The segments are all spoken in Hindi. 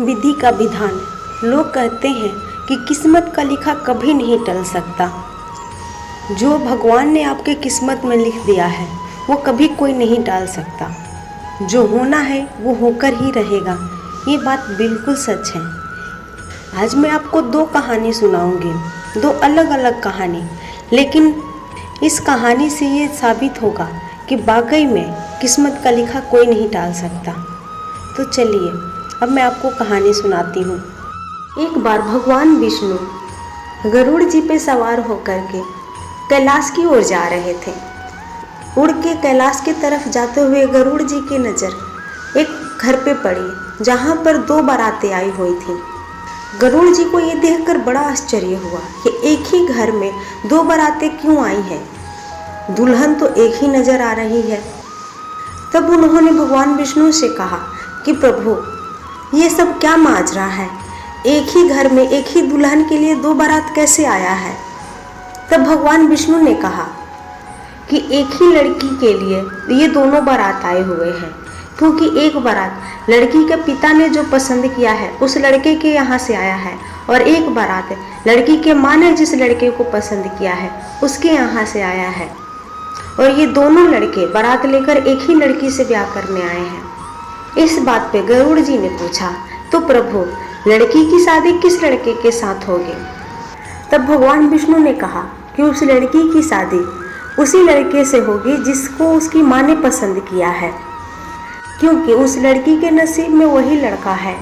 विधि का विधान। लोग कहते हैं कि किस्मत का लिखा कभी नहीं टल सकता। जो भगवान ने आपके किस्मत में लिख दिया है वो कभी कोई नहीं टाल सकता। जो होना है वो होकर ही रहेगा। ये बात बिल्कुल सच है। आज मैं आपको दो कहानी सुनाऊंगी, दो अलग अलग कहानी, लेकिन इस कहानी से ये साबित होगा कि वाकई में किस्मत का लिखा कोई नहीं टाल सकता। तो चलिए अब मैं आपको कहानी सुनाती हूँ। एक बार भगवान विष्णु गरुड़ जी पे सवार होकर के कैलाश की ओर जा रहे थे। उड़ के कैलाश की तरफ जाते हुए गरुड़ जी की नज़र एक घर पे पड़ी जहाँ पर दो बारातें आई हुई थीं। गरुड़ जी को ये देखकर बड़ा आश्चर्य हुआ कि एक ही घर में दो बारातें क्यों आई हैं। दुल्हन तो एक ही नज़र आ रही है। तब उन्होंने भगवान विष्णु से कहा कि प्रभु, ये सब क्या माजरा है। एक ही घर में एक ही दुल्हन के लिए दो बारात कैसे आया है। तब भगवान विष्णु ने कहा कि एक ही लड़की के लिए ये दोनों बारात आए हुए हैं, क्योंकि एक बारात लड़की के पिता ने जो पसंद किया है उस लड़के के यहाँ से आया है, और एक बारात लड़की के माँ ने जिस लड़के को पसंद किया है उसके यहाँ से आया है। और ये दोनों लड़के बारात लेकर एक ही लड़की से ब्याह करने आए हैं। इस बात पे गरुड़ जी ने पूछा, तो प्रभु, लड़की की शादी किस लड़के के साथ होगी। तब भगवान विष्णु ने कहा कि उस लड़की की शादी उसी लड़के से होगी जिसको उसकी माँ ने पसंद किया है, क्योंकि उस लड़की के नसीब में वही लड़का है।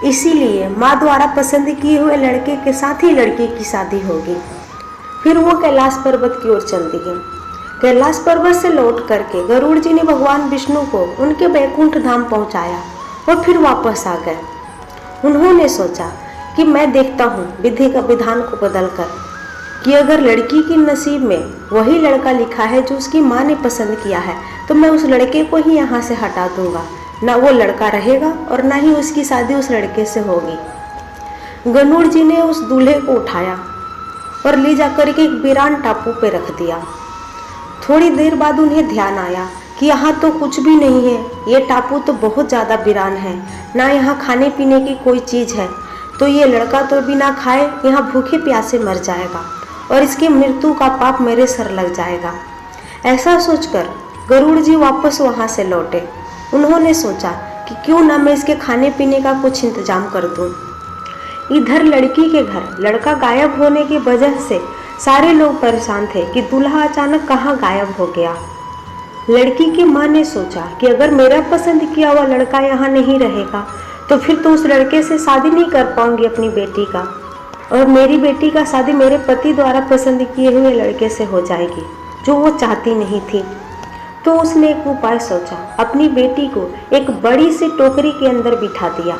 इसीलिए माँ द्वारा पसंद किए हुए लड़के के साथ ही लड़की की शादी होगी। फिर वो कैलाश पर्वत की ओर चल दिए। कैलाश पर्वत से लौट करके गरुड़ जी ने भगवान विष्णु को उनके वैकुंठ धाम पहुंचाया और फिर वापस आ गए। उन्होंने सोचा कि मैं देखता हूँ विधि का विधान को बदलकर कि अगर लड़की के नसीब में वही लड़का लिखा है जो उसकी माँ ने पसंद किया है, तो मैं उस लड़के को ही यहाँ से हटा दूंगा। ना वो लड़का रहेगा और ना ही उसकी शादी उस लड़के से होगी। गरुड़ जी ने उस दूल्हे को उठाया और ले जाकर के एक वीरान टापू पे रख दिया। थोड़ी देर बाद उन्हें ध्यान आया कि यहाँ तो कुछ भी नहीं है, ये टापू तो बहुत ज़्यादा वीरान है, ना यहाँ खाने पीने की कोई चीज़ है, तो ये लड़का तो बिना खाए यहाँ भूखे प्यासे मर जाएगा और इसकी मृत्यु का पाप मेरे सर लग जाएगा। ऐसा सोचकर गरुड़ जी वापस वहाँ से लौटे। उन्होंने सोचा कि क्यों ना मैं इसके खाने पीने का कुछ इंतजाम कर दूँ। इधर लड़की के घर लड़का गायब होने की वजह से सारे लोग परेशान थे कि दूल्हा अचानक कहाँ गायब हो गया। लड़की की माँ ने सोचा कि अगर मेरा पसंद किया हुआ लड़का यहाँ नहीं रहेगा तो फिर तो उस लड़के से शादी नहीं कर पाऊंगी अपनी बेटी का, और मेरी बेटी का शादी मेरे पति द्वारा पसंद किए हुए लड़के से हो जाएगी जो वो चाहती नहीं थी। तो उसने एक उपाय सोचा। अपनी बेटी को एक बड़ी सी टोकरी के अंदर बिठा दिया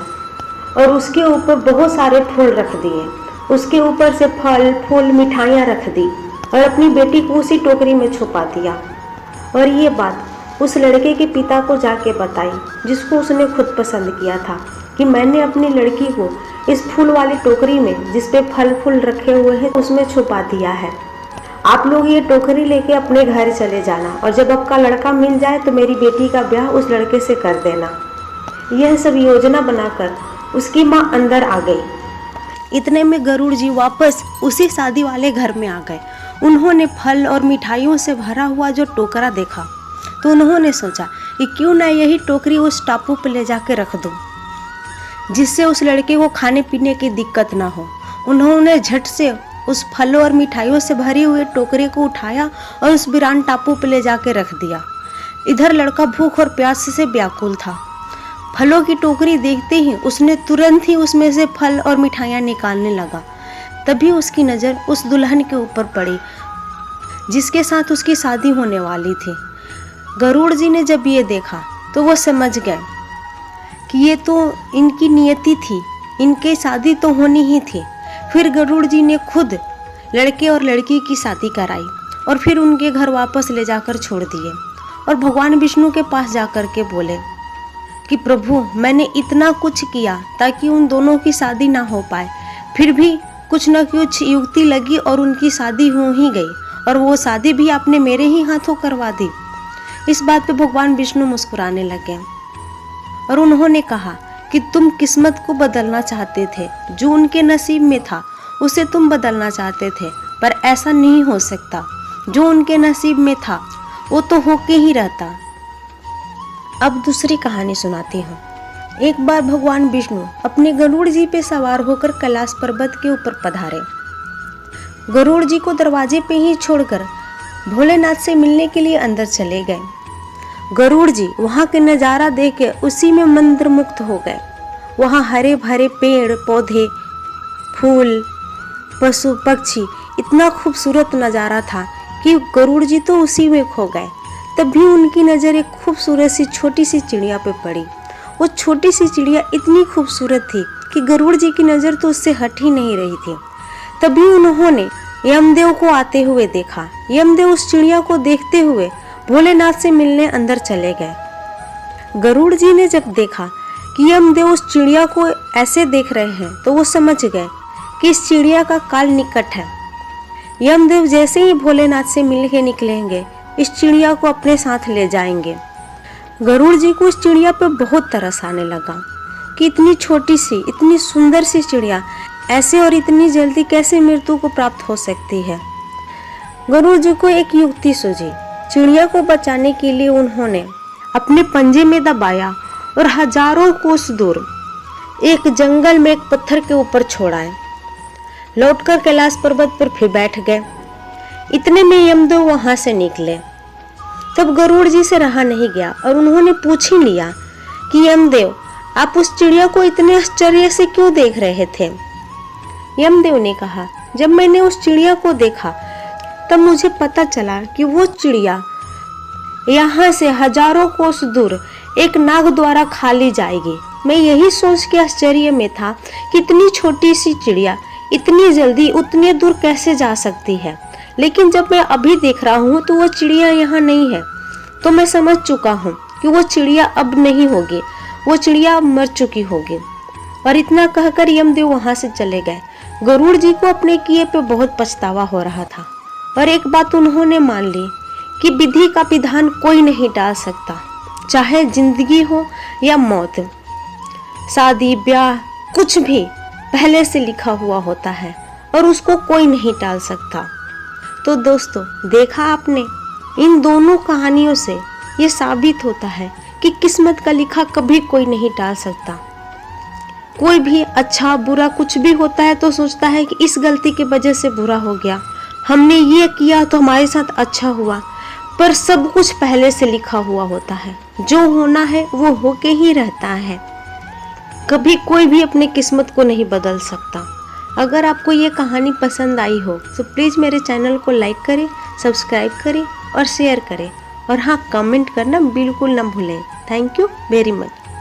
और उसके ऊपर बहुत सारे फूल रख दिए। उसके ऊपर से फल फूल मिठाइयाँ रख दी और अपनी बेटी को उसी टोकरी में छुपा दिया। और ये बात उस लड़के के पिता को जाके बताई जिसको उसने खुद पसंद किया था कि मैंने अपनी लड़की को इस फूल वाली टोकरी में जिस पे फल फूल रखे हुए हैं उसमें छुपा दिया है। आप लोग ये टोकरी लेके अपने घर चले जाना और जब आपका लड़का मिल जाए तो मेरी बेटी का ब्याह उस लड़के से कर देना। यह सब योजना बनाकर उसकी माँ अंदर आ गई। इतने में गरुड़ जी वापस उसी शादी वाले घर में आ गए। उन्होंने फल और मिठाइयों से भरा हुआ जो टोकरा देखा तो उन्होंने सोचा कि क्यों ना यही टोकरी उस टापू पर ले जाके रख दूं, जिससे उस लड़के को खाने पीने की दिक्कत ना हो। उन्होंने झट से उस फलों और मिठाइयों से भरी हुई टोकरी को उठाया और उस वीरान टापू पर ले जाके रख दिया। इधर लड़का भूख और प्यास से व्याकुल था। फलों की टोकरी देखते ही उसने तुरंत ही उसमें से फल और मिठाइयाँ निकालने लगा। तभी उसकी नज़र उस दुल्हन के ऊपर पड़ी जिसके साथ उसकी शादी होने वाली थी। गरुड़ जी ने जब ये देखा तो वो समझ गए कि ये तो इनकी नियति थी, इनकी शादी तो होनी ही थी। फिर गरुड़ जी ने खुद लड़के और लड़की की शादी कराई और फिर उनके घर वापस ले जाकर छोड़ दिए और भगवान विष्णु के पास जाकर के बोले कि प्रभु, मैंने इतना कुछ किया ताकि उन दोनों की शादी ना हो पाए, फिर भी कुछ न कुछ युक्ति लगी और उनकी शादी हो ही गई, और वो शादी भी आपने मेरे ही हाथों करवा दी। इस बात पे भगवान विष्णु मुस्कुराने लगे और उन्होंने कहा कि तुम किस्मत को बदलना चाहते थे, जो उनके नसीब में था उसे तुम बदलना चाहते थे, पर ऐसा नहीं हो सकता। जो उनके नसीब में था वो तो होके ही रहता। अब दूसरी कहानी सुनाती हूँ। एक बार भगवान विष्णु अपने गरुड़ जी पे सवार होकर कैलाश पर्वत के ऊपर पधारे। गरुड़ जी को दरवाजे पे ही छोड़कर भोलेनाथ से मिलने के लिए अंदर चले गए। गरुड़ जी वहाँ के नज़ारा देख के उसी में मंत्रमुग्ध हो गए। वहाँ हरे भरे पेड़ पौधे, फूल, पशु पक्षी, इतना खूबसूरत नज़ारा था कि गरुड़ जी तो उसी में खो गए। तभी उनकी नज़र एक खूबसूरत सी छोटी सी चिड़िया पे पड़ी। वो छोटी सी चिड़िया इतनी खूबसूरत थी कि गरुड़ जी की नज़र तो उससे हट ही नहीं रही थी। तभी उन्होंने यमदेव को आते हुए देखा। यमदेव उस चिड़िया को देखते हुए भोलेनाथ से मिलने अंदर चले गए। गरुड़ जी ने जब देखा कि यमदेव उस चिड़िया को ऐसे देख रहे हैं तो वो समझ गए कि इस चिड़िया का काल निकट है। यमदेव जैसे ही भोलेनाथ से मिल के निकलेंगे, इस चिड़िया को अपने साथ ले जाएंगे। गरुड़ जी को इस चिड़िया पे बहुत तरस आने लगा कि इतनी छोटी सी, इतनी सुंदर सी चिड़िया ऐसे और इतनी जल्दी कैसे मृत्यु को प्राप्त हो सकती है। गरुड़ जी को एक युक्ति सूझी। चिड़िया को बचाने के लिए उन्होंने अपने पंजे में दबाया और हजारों कोस दूर एक जंगल में एक पत्थर के ऊपर छोड़ाए। लौटकर कैलाश पर्वत पर फिर बैठ गए। इतने में यमदेव वहां से निकले। तब गरुड़ जी से रहा नहीं गया और उन्होंने पूछ ही लिया कि यमदेव, आप उस चिड़िया को इतने आश्चर्य से क्यों देख रहे थे। यमदेव ने कहा, जब मैंने उस चिड़िया को देखा तब मुझे पता चला कि वो चिड़िया यहाँ से हजारों कोस दूर एक नाग द्वारा खा ली जाएगी। मैं यही सोच के आश्चर्य में था कि इतनी छोटी सी चिड़िया इतनी जल्दी उतने दूर कैसे जा सकती है, लेकिन जब मैं अभी देख रहा हूँ तो वो चिड़िया यहाँ नहीं है। तो मैं समझ चुका हूँ कि वो चिड़िया अब नहीं होगी, वो चिड़िया मर चुकी होगी। और इतना कहकर यमदेव वहाँ से चले गए। गरुड़ जी को अपने किए पे बहुत पछतावा हो रहा था और एक बात उन्होंने मान ली कि विधि का विधान कोई नहीं टाल सकता, चाहे जिंदगी हो या मौत, शादी ब्याह, कुछ भी पहले से लिखा हुआ होता है और उसको कोई नहीं टाल सकता। तो दोस्तों, देखा आपने, इन दोनों कहानियों से ये साबित होता है कि किस्मत का लिखा कभी कोई नहीं टाल सकता। कोई भी अच्छा बुरा कुछ भी होता है तो सोचता है कि इस गलती की वजह से बुरा हो गया, हमने ये किया तो हमारे साथ अच्छा हुआ, पर सब कुछ पहले से लिखा हुआ होता है। जो होना है वो होके ही रहता है। कभी कोई भी अपनी किस्मत को नहीं बदल सकता। अगर आपको ये कहानी पसंद आई हो तो प्लीज़ मेरे चैनल को लाइक करें, सब्सक्राइब करें और शेयर करें, और हाँ, कमेंट करना बिल्कुल ना भूलें। Thank you very much.